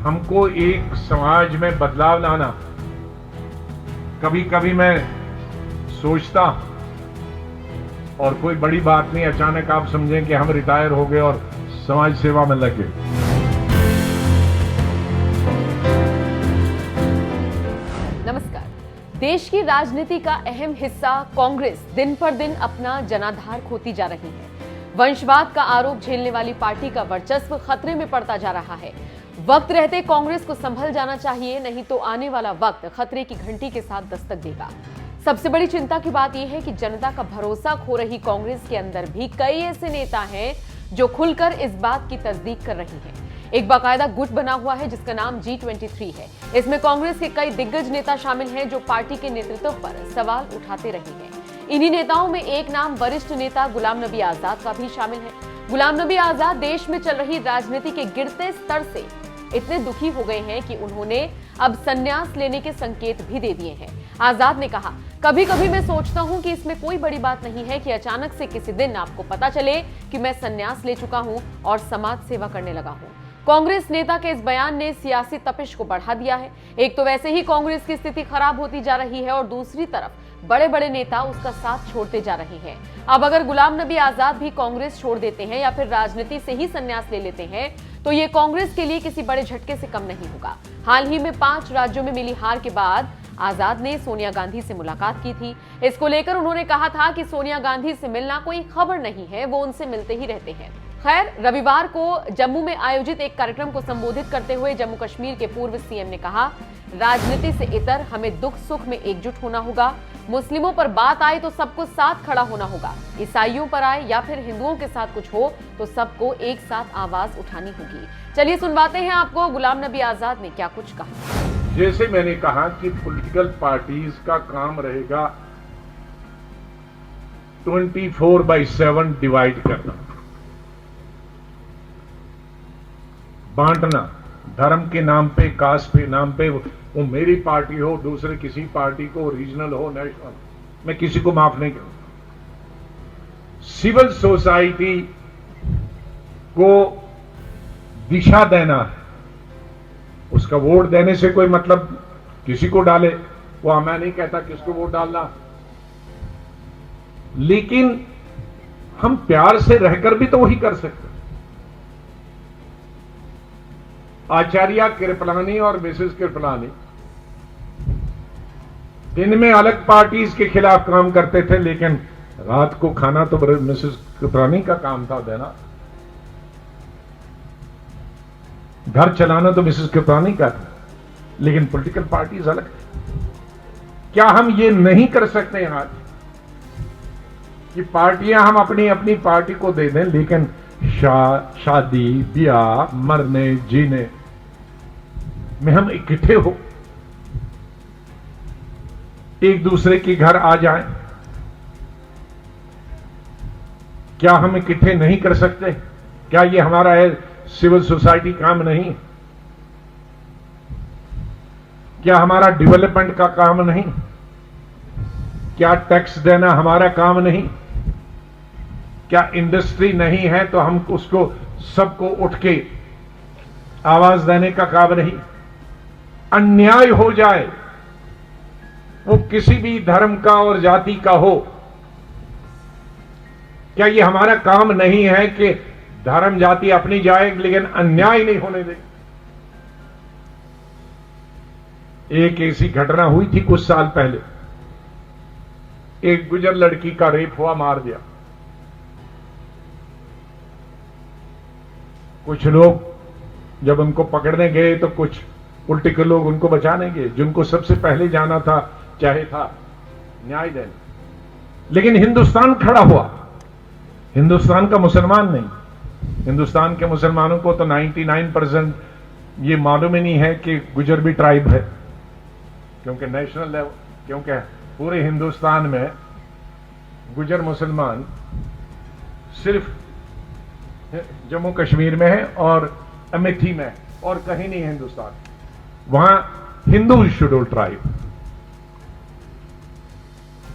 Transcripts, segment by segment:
हमको एक समाज में बदलाव लाना। कभी कभी मैं सोचता और कोई बड़ी बात नहीं, अचानक आप समझें कि हम रिटायर हो गए और समाज सेवा में लगे। नमस्कार। देश की राजनीति का अहम हिस्सा कांग्रेस दिन पर दिन अपना जनाधार खोती जा रही है। वंशवाद का आरोप झेलने वाली पार्टी का वर्चस्व खतरे में पड़ता जा रहा है। वक्त रहते कांग्रेस को संभल जाना चाहिए, नहीं तो आने वाला वक्त खतरे की घंटी के साथ दस्तक देगा। सबसे बड़ी चिंता की बात यह है कि जनता का भरोसा खो रही कांग्रेस के अंदर भी कई ऐसे नेता हैं जो खुलकर इस बात की तस्दीक कर रही हैं। एक बाकायदा गुट बना हुआ है जिसका नाम G23 है। इसमें कांग्रेस के कई दिग्गज नेता शामिल हैं जो पार्टी के नेतृत्व पर सवाल उठाते रहे हैं। इन्हीं नेताओं में एक नाम वरिष्ठ नेता गुलाम नबी आजाद का भी शामिल है। गुलाम नबी आजाद देश में चल रही राजनीति के गिरते स्तर से इतने दुखी हो गए हैं कि उन्होंने अब संन्यास लेने के संकेत भी दे दिए हैं। आजाद ने कहा, कभी कभी मैं सोचता हूं कि इसमें कोई बड़ी बात नहीं है कि अचानक से किसी दिन आपको पता चले कि मैं संन्यास ले चुका हूं और समाज सेवा करने लगा हूं। कांग्रेस नेता के इस बयान ने सियासी तपिश को बढ़ा दिया है। एक तो वैसे ही कांग्रेस की स्थिति खराब होती जा रही है और दूसरी तरफ बड़े बड़े नेता उसका साथ छोड़ते जा रहे हैं। अब अगर गुलाम नबी आजाद भी कांग्रेस छोड़ देते हैं या फिर राजनीति से ही संन्यास ले लेते हैं तो ये कांग्रेस के लिए किसी बड़े झटके से कम नहीं होगा। हाल ही में 5 राज्यों में मिली हार के बाद आजाद ने सोनिया गांधी से मुलाकात की थी। इसको लेकर उन्होंने कहा था कि सोनिया गांधी से मिलना कोई खबर नहीं है, वो उनसे मिलते ही रहते हैं। खैर, रविवार को जम्मू में आयोजित एक कार्यक्रम को संबोधित करते हुए जम्मू कश्मीर के पूर्व सीएम ने कहा, राजनीति से इतर हमें दुख सुख में एकजुट होना होगा। मुस्लिमों पर बात आए तो सबको साथ खड़ा होना होगा। ईसाइयों पर आए या फिर हिंदुओं के साथ कुछ हो तो सबको एक साथ आवाज उठानी होगी। चलिए सुनवाते हैं आपको गुलाम नबी आजाद ने क्या कुछ कहा। जैसे मैंने कहा कि पॉलिटिकल पार्टीज का काम रहेगा 24/7 डिवाइड करना, बांटना, धर्म के नाम पे, कास्ट के नाम पे, वो मेरी पार्टी हो, दूसरे किसी पार्टी को, रीजनल हो, नेशनल, मैं किसी को माफ नहीं करूंगा। सिविल सोसाइटी को दिशा देना है, उसका वोट देने से कोई मतलब किसी को डाले, वो मैं नहीं कहता किसको वोट डालना, लेकिन हम प्यार से रहकर भी तो वही कर सकते। आचार्य कृपलानी और मिसेस कृपलानी दिन में अलग पार्टीज के खिलाफ काम करते थे, लेकिन रात को खाना तो मिसेस कृपलानी का काम था देना, घर चलाना तो मिसेस कृपलानी का था, लेकिन पॉलिटिकल पार्टीज अलग है। क्या हम ये नहीं कर सकते आज कि पार्टियां हम अपनी अपनी पार्टी को दे दें, लेकिन शादी ब्याह मरने जीने में हम इकट्ठे हो, एक दूसरे के घर आ जाएं? क्या हम इकट्ठे नहीं कर सकते? क्या ये हमारा है सिविल सोसाइटी काम नहीं? क्या हमारा डेवलपमेंट का काम नहीं? क्या टैक्स देना हमारा काम नहीं? क्या इंडस्ट्री नहीं है तो हम उसको सबको उठ के आवाज देने का काम नहीं? अन्याय हो जाए, वो किसी भी धर्म का और जाति का हो, क्या ये हमारा काम नहीं है कि धर्म जाति अपनी जाए लेकिन अन्याय नहीं होने दे? एक ऐसी घटना हुई थी कुछ साल पहले, एक गुजर लड़की का रेप हुआ, मार दिया। कुछ लोग जब उनको पकड़ने गए तो कुछ पॉलिटिकल लोग उनको बचाने गए, जिनको सबसे पहले जाना था चाहे था न्याय देने, लेकिन हिंदुस्तान खड़ा हुआ। हिंदुस्तान का मुसलमान नहीं, हिंदुस्तान के मुसलमानों को तो 99% ये मालूम ही नहीं है कि गुजर भी ट्राइब है, क्योंकि नेशनल लेवल, क्योंकि पूरे हिंदुस्तान में गुजर मुसलमान सिर्फ जम्मू कश्मीर में है और अमेठी में और कहीं नहीं है हिंदुस्तान। वहां हिंदू शेड्यूल ट्राइब,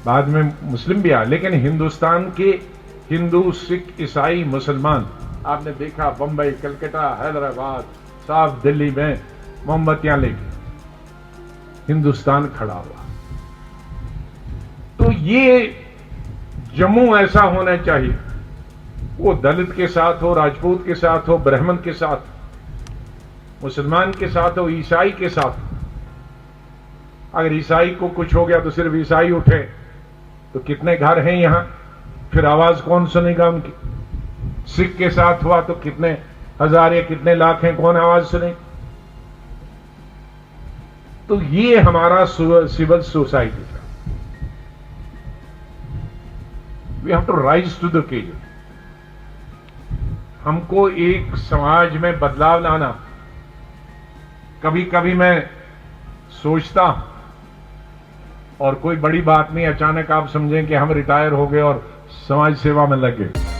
बाद में मुस्लिम भी आए, लेकिन हिंदुस्तान के हिंदू सिख ईसाई मुसलमान आपने देखा बंबई कलकत्ता हैदराबाद साफ दिल्ली में मोमबत्तियां लेके हिंदुस्तान खड़ा हुआ। तो ये जम्मू ऐसा होना चाहिए, वो दलित के साथ हो, राजपूत के साथ हो, ब्राह्मण के साथ, मुसलमान के साथ हो, ईसाई के साथ। अगर ईसाई को कुछ हो गया तो सिर्फ ईसाई उठे, तो कितने घर हैं यहां, फिर आवाज कौन सुनेगा उनकी? सिख के साथ हुआ तो कितने हजार या कितने लाख हैं, कौन आवाज सुने? तो ये हमारा सिविल सोसाइटी का, we have to rise to the occasion. हमको एक समाज में बदलाव लाना। कभी कभी मैं सोचता हूं, और कोई बड़ी बात नहीं, अचानक आप समझें कि हम रिटायर हो गए और समाज सेवा में लग गए।